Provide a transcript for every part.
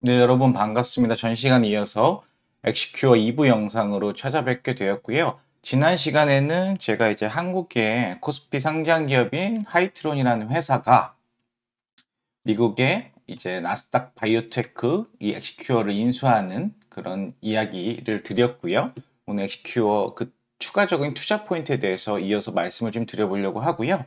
네, 여러분 반갑습니다. 전 시간 이어서 엑시큐어 2부 영상으로 찾아뵙게 되었고요. 지난 시간에는 제가 이제 한국의 코스피 상장 기업인 하이트론이라는 회사가 미국의 이제 나스닥 바이오테크 이 엑시큐어를 인수하는 그런 이야기를 드렸고요. 오늘 엑시큐어 그 추가적인 투자 포인트에 대해서 이어서 말씀을 좀 드려보려고 하고요.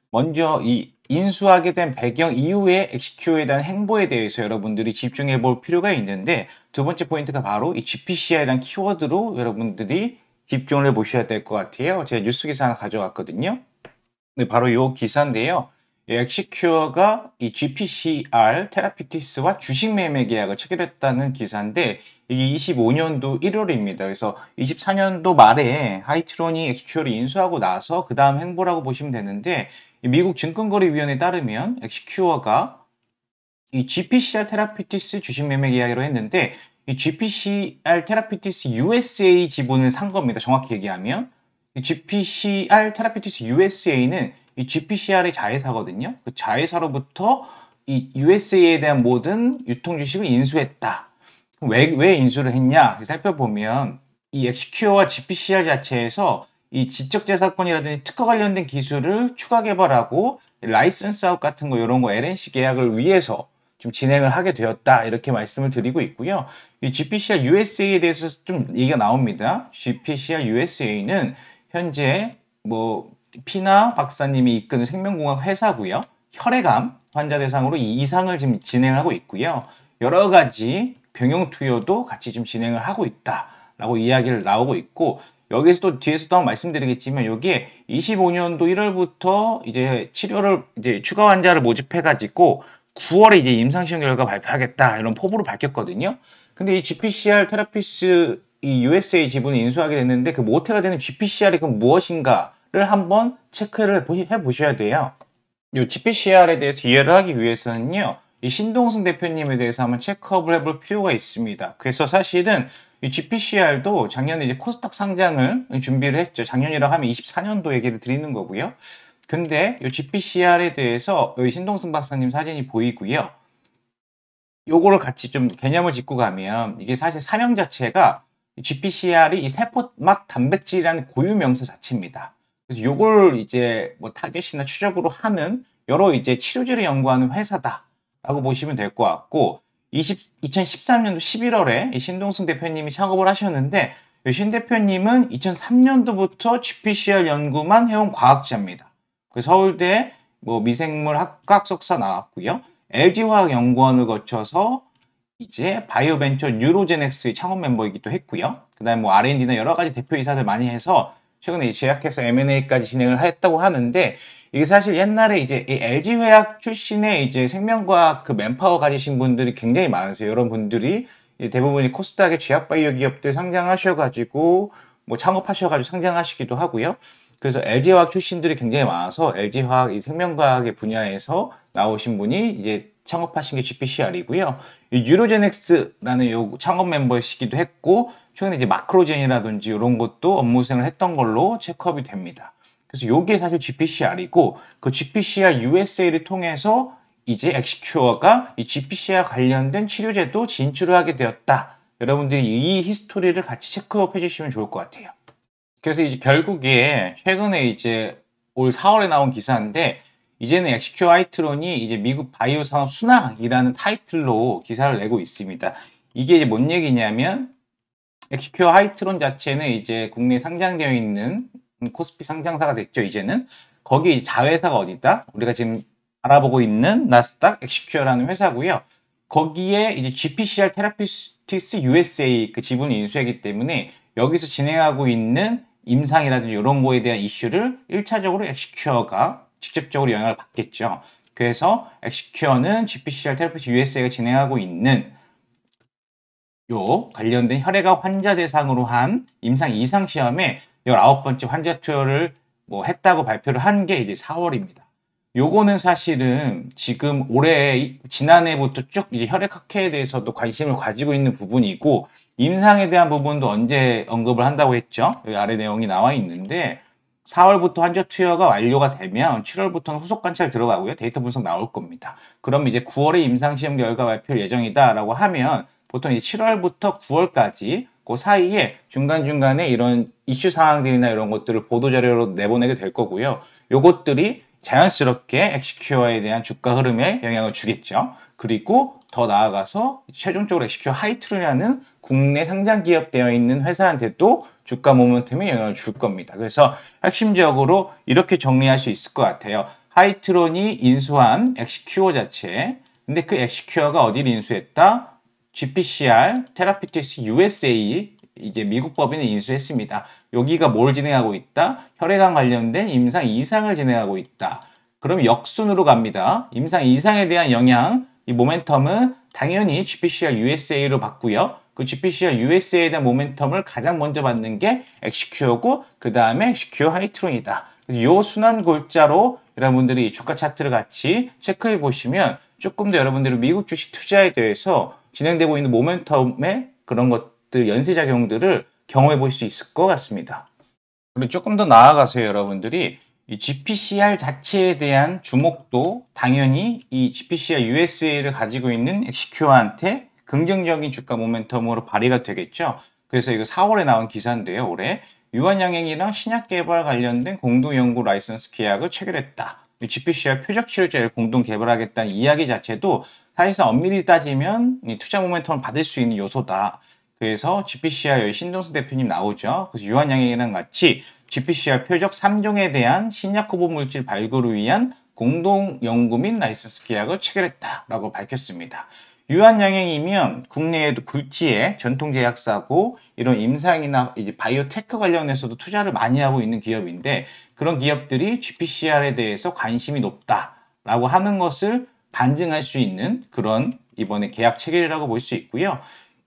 먼저 이 인수하게 된 배경 이후의 엑시큐에 대한 행보에 대해서 여러분들이 집중해 볼 필요가 있는데, 두 번째 포인트가 바로 이 GPCI라는 키워드로 여러분들이 집중을 해 보셔야 될 것 같아요. 제가 뉴스 기사 하나 가져왔거든요. 네, 바로 이 기사인데요. 엑시큐어가 이 GPCR 테라피티스와 주식 매매 계약을 체결했다는 기사인데, 이게 25년도 1월입니다. 그래서 24년도 말에 하이트론이 엑시큐어를 인수하고 나서 그 다음 행보라고 보시면 되는데, 이 미국 증권거래위원회에 따르면 엑시큐어가 이 GPCR 테라피티스 주식 매매 계약으로 했는데, 이 GPCR 테라피티스 USA 지분을 산 겁니다. 정확히 얘기하면. 이 GPCR 테라피티스 USA는 이 GPCR의 자회사거든요. 그 자회사로부터 이 USA에 대한 모든 유통 주식을 인수했다. 왜 인수를 했냐? 살펴보면 이 엑시큐어와 GPCR 자체에서 이 지적재산권이라든지 특허 관련된 기술을 추가 개발하고 라이선스 아웃 같은 거 이런 거 LNC 계약을 위해서 좀 진행을 하게 되었다, 이렇게 말씀을 드리고 있고요. 이 GPCR USA에 대해서 좀 얘기가 나옵니다. GPCR USA는 현재 뭐 피나 박사님이 이끄는 생명공학 회사고요. 혈액암 환자 대상으로 이 이상을 지금 진행하고 있고요. 여러 가지 병용 투여도 같이 좀 진행을 하고 있다라고 이야기를 나오고 있고, 여기서 또 뒤에서 또 한번 말씀드리겠지만, 여기에 25년도 1월부터 이제 치료를 이제 추가 환자를 모집해가지고 9월에 이제 임상시험 결과 발표하겠다, 이런 포부를 밝혔거든요. 근데 이 GPCR 테라피스 이 USA 지분을 인수하게 됐는데, 그 모태가 되는 GPCR이 그럼 무엇인가를 한번 체크를 해보셔야 돼요. 이 GPCR에 대해서 이해를 하기 위해서는요, 이 신동승 대표님에 대해서 한번 체크업을 해볼 필요가 있습니다. 그래서 사실은 이 GPCR도 작년에 이제 코스닥 상장을 준비를 했죠. 작년이라고 하면 24년도 얘기를 드리는 거고요. 근데 이 GPCR에 대해서 여기 신동승 박사님 사진이 보이고요. 요거를 같이 좀 개념을 짚고 가면, 이게 사실 사명 자체가 GPCR이 이 세포막 단백질이라는 고유 명사 자체입니다. 그래서 요걸 이제 뭐 타겟이나 추적으로 하는 여러 이제 치료제를 연구하는 회사다라고 보시면 될 것 같고, 2013년도 11월에 신동승 대표님이 창업을 하셨는데, 신 대표님은 2003년도부터 GPCR 연구만 해온 과학자입니다. 서울대 뭐 미생물 학과학 석사 나왔고요. LG화학연구원을 거쳐서 이제 바이오벤처 뉴로제넥스의 창업 멤버이기도 했고요. 그다음에 뭐 R&D나 여러 가지 대표이사들 많이 해서 최근에 제약회사 M&A까지 진행을 했다고 하는데, 이게 사실 옛날에 이제 LG화학 출신의 이제 생명과학 그 맨파워 가지신 분들이 굉장히 많으세요. 여러 분들이 대부분이 코스닥의 제약바이오 기업들 상장하셔가지고 뭐 창업하셔가지고 상장하시기도 하고요. 그래서 LG화학 출신들이 굉장히 많아서 LG화학 이 생명과학의 분야에서 나오신 분이 이제 창업하신 게 GPCR이고요. 이 뉴로제넥스라는 요 창업 멤버시기도 했고, 최근에 이제 마크로젠이라든지 이런 것도 업무 수행을 했던 걸로 체크업이 됩니다. 그래서 요게 사실 GPCR이고, 그 GPCR USA를 통해서 이제 엑시큐어가 이 GPCR 관련된 치료제도 진출을 하게 되었다. 여러분들이 이 히스토리를 같이 체크업 해주시면 좋을 것 같아요. 그래서 이제 결국에 최근에 이제 올 4월에 나온 기사인데, 이제는 엑시큐어 하이트론이 이제 미국 바이오 산업 순항이라는 타이틀로 기사를 내고 있습니다. 이게 이제 뭔 얘기냐면, 엑시큐어 하이트론 자체는 이제 국내에 상장되어 있는 코스피 상장사가 됐죠, 이제는. 거기 자회사가 어디다? 우리가 지금 알아보고 있는 나스닥 엑시큐어라는 회사고요. 거기에 이제 GPCR 테라피스티스 USA 그 지분을 인수하기 때문에, 여기서 진행하고 있는 임상이라든지 이런 거에 대한 이슈를 1차적으로 엑시큐어가 직접적으로 영향을 받겠죠. 그래서 엑시큐어는 GPCR 테라피스 USA가 진행하고 있는 요 관련된 혈액암 환자 대상으로 한 임상 이상 시험에 19번째 환자 투여를 뭐 했다고 발표를 한 게 이제 4월입니다. 요거는 사실은 지금 올해 지난해부터 쭉 이제 혈액학회에 대해서도 관심을 가지고 있는 부분이고, 임상에 대한 부분도 언제 언급을 한다고 했죠? 여기 아래 내용이 나와 있는데, 4월부터 환저 투여가 완료가 되면 7월부터는 후속 관찰 들어가고요. 데이터 분석 나올 겁니다. 그럼 이제 9월에 임상시험 결과 발표 예정이다라고 하면 보통 이제 7월부터 9월까지 그 사이에 중간중간에 이런 이슈 사항들이나 이런 것들을 보도자료로 내보내게 될 거고요. 요것들이 자연스럽게 엑시큐어에 대한 주가 흐름에 영향을 주겠죠. 그리고 더 나아가서 최종적으로 엑시큐어 하이트론이라는 국내 상장 기업되어 있는 회사한테도 주가 모멘텀에 영향을 줄 겁니다. 그래서 핵심적으로 이렇게 정리할 수 있을 것 같아요. 하이트론이 인수한 엑시큐어 자체, 근데 그 엑시큐어가 어디를 인수했다? GPCR, 테라피틱스 USA, 이제 미국 법인을 인수했습니다. 여기가 뭘 진행하고 있다? 혈액암 관련된 임상 2상을 진행하고 있다. 그럼 역순으로 갑니다. 임상 2상에 대한 영향, 이 모멘텀은 당연히 GPCR USA로 받고요. 그 GPCR USA에 대한 모멘텀을 가장 먼저 받는 게 엑시큐어고 그 다음에 엑시큐어 하이트론이다. 이 순환 골자로 여러분들이 주가 차트를 같이 체크해 보시면 조금 더 여러분들이 미국 주식 투자에 대해서 진행되고 있는 모멘텀의 그런 것들, 연쇄작용들을 경험해 볼 수 있을 것 같습니다. 그리고 조금 더 나아가서 여러분들이 이 GPCR 자체에 대한 주목도 당연히 이 GPCR USA를 가지고 있는 엑시큐어한테 긍정적인 주가 모멘텀으로 발휘가 되겠죠. 그래서 이거 4월에 나온 기사인데요. 올해 유한양행이랑 신약 개발 관련된 공동 연구 라이선스 계약을 체결했다. GPCR 표적 치료제를 공동 개발하겠다는 이야기 자체도 사실상 엄밀히 따지면 이 투자 모멘텀을 받을 수 있는 요소다. 그래서 GPCR 신동수 대표님 나오죠. 그래서 유한양행이랑 같이 GPCR 표적 3종에 대한 신약 후보 물질 발굴을 위한 공동 연구 및 라이선스 계약을 체결했다라고 밝혔습니다. 유한양행이면 국내에도 굴지의 전통 제약사고 이런 임상이나 이제 바이오테크 관련해서도 투자를 많이 하고 있는 기업인데 그런 기업들이 GPCR에 대해서 관심이 높다라고 하는 것을 반증할 수 있는 그런 이번에 계약 체결이라고 볼 수 있고요.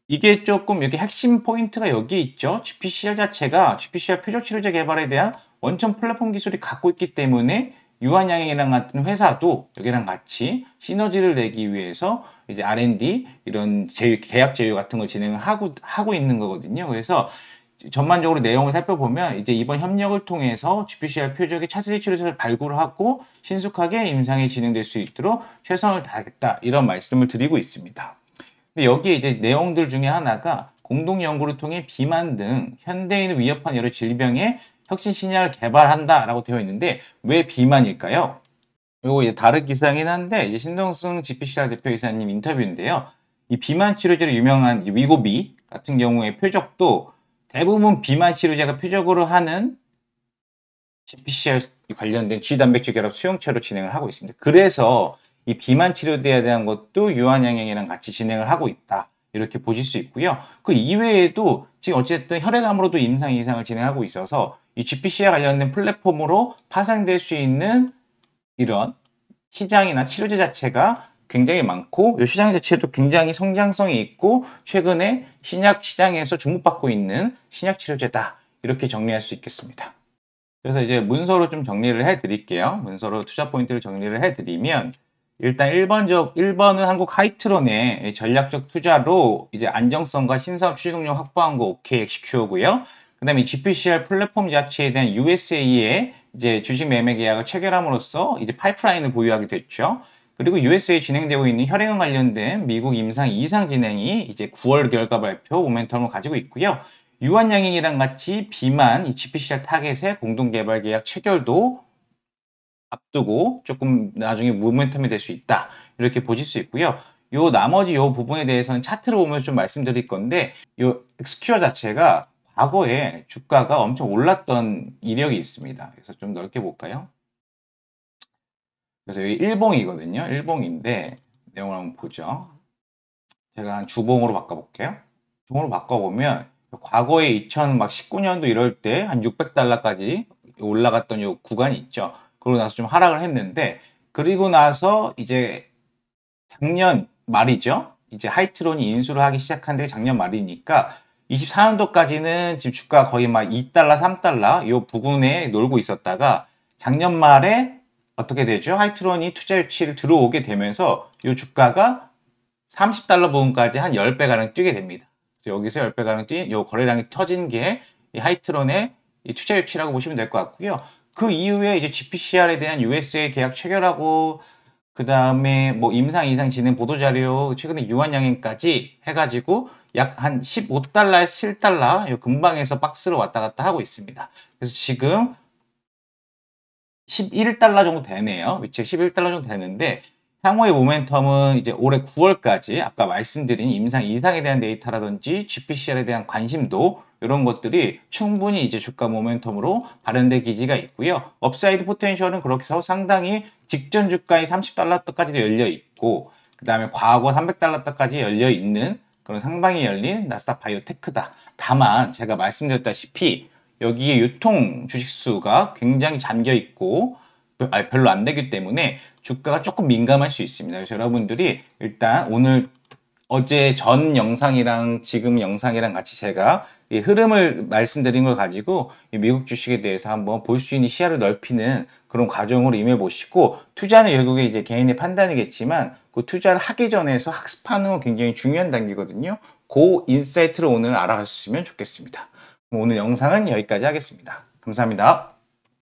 이게 조금 여기 핵심 포인트가 여기 있죠. GPCR 자체가 GPCR 표적 치료제 개발에 대한 원천 플랫폼 기술이 갖고 있기 때문에 유한양행이랑 같은 회사도 여기랑 같이 시너지를 내기 위해서 이제 R&D 이런 계약 제휴 같은 걸 진행을 하고 있는 거거든요. 그래서 전반적으로 내용을 살펴보면 이제 이번 협력을 통해서 GPCR 표적의 차세대 치료제를 발굴하고 신속하게 임상이 진행될 수 있도록 최선을 다하겠다 이런 말씀을 드리고 있습니다. 근데 여기에 이제 내용들 중에 하나가 공동 연구를 통해 비만 등 현대인을 위협한 여러 질병의 혁신 신약을 개발한다라고 되어 있는데 왜 비만일까요? 이거 이제 다른 기사이긴 한데 이제 신동승 GPCR 대표이사님 인터뷰인데요. 이 비만 치료제로 유명한 위고비 같은 경우에 표적도 대부분 비만 치료제가 표적으로 하는 GPCR 관련된 G단백질 결합 수용체로 진행을 하고 있습니다. 그래서 이 비만 치료제에 대한 것도 유한양행이랑 같이 진행을 하고 있다. 이렇게 보실 수 있고요. 그 이외에도 지금 어쨌든 혈액암으로도 임상 이상을 진행하고 있어서 이 GPCR 관련된 플랫폼으로 파생될 수 있는 이런 시장이나 치료제 자체가 굉장히 많고 이 시장 자체도 굉장히 성장성이 있고 최근에 신약 시장에서 주목받고 있는 신약 치료제다. 이렇게 정리할 수 있겠습니다. 그래서 이제 문서로 좀 정리를 해 드릴게요. 문서로 투자 포인트를 정리를 해 드리면 일단 1번은 한국 하이트론의 전략적 투자로 이제 안정성과 신사업 추진동력 확보한 거 오케이 엑시큐어고요. 그다음에 GPCR 플랫폼 자체에 대한 USA의 이제 주식 매매 계약을 체결함으로써 이제 파이프라인을 보유하게 됐죠. 그리고 USA 진행되고 있는 혈액암 관련된 미국 임상 2상 진행이 이제 9월 결과 발표 모멘텀을 가지고 있고요. 유한양행이랑 같이 비만 이 GPCR 타겟의 공동 개발 계약 체결도 앞두고 조금 나중에 모멘텀이 될 수 있다. 이렇게 보실 수 있고요. 요 나머지 요 부분에 대해서는 차트를 보면 좀 말씀드릴 건데 요 엑스큐어 자체가 과거에 주가가 엄청 올랐던 이력이 있습니다. 그래서 좀 넓게 볼까요? 그래서 여기 일봉이거든요. 일봉인데 내용을 한번 보죠. 제가 한 주봉으로 바꿔볼게요. 주봉으로 바꿔보면 과거에 2019년도 이럴 때 한 600달러까지 올라갔던 요 구간이 있죠. 그러고 나서 좀 하락을 했는데 그리고 나서 이제 작년 말이죠. 이제 하이트론이 인수를 하기 시작한 게 작년 말이니까 24년도까지는 지금 주가 거의 막 2달러, 3달러 요 부근에 놀고 있었다가 작년 말에 어떻게 되죠? 하이트론이 투자 유치를 들어오게 되면서 요 주가가 30달러 부분까지 한 10배가량 뛰게 됩니다. 그래서 여기서 10배가량 뛴, 요 거래량이 터진 게 이 하이트론의 이 투자 유치라고 보시면 될 것 같고요. 그 이후에 이제 GPCR에 대한 USA 계약 체결하고 그 다음에 뭐 임상 이상 진행 보도자료 최근에 유한양행까지 해가지고 약 한 15달러에서 7달러 요 근방에서 박스로 왔다 갔다 하고 있습니다. 그래서 지금 11달러 정도 되네요. 위치가 11달러 정도 되는데 향후의 모멘텀은 이제 올해 9월까지 아까 말씀드린 임상 이상에 대한 데이터라든지 GPCR에 대한 관심도 이런 것들이 충분히 이제 주가 모멘텀으로 발현될 기지가 있고요. 업사이드 포텐셜은 그렇게 해서 상당히 직전 주가의 30달러대까지도 열려 있고 그 다음에 과거 300달러대까지 열려 있는 그런 상방이 열린 나스닥 바이오테크다. 다만 제가 말씀드렸다시피 여기에 유통 주식수가 굉장히 잠겨 있고 별로 안 되기 때문에 주가가 조금 민감할 수 있습니다. 그래서 여러분들이 일단 오늘 어제 전 영상이랑 지금 영상이랑 같이 제가 이 흐름을 말씀드린 걸 가지고 이 미국 주식에 대해서 한번 볼 수 있는 시야를 넓히는 그런 과정으로 임해 보시고 투자는 결국에 이제 개인의 판단이겠지만 그 투자를 하기 전에서 학습하는 건 굉장히 중요한 단계거든요. 그 인사이트를 오늘 알아가셨으면 좋겠습니다. 오늘 영상은 여기까지 하겠습니다. 감사합니다.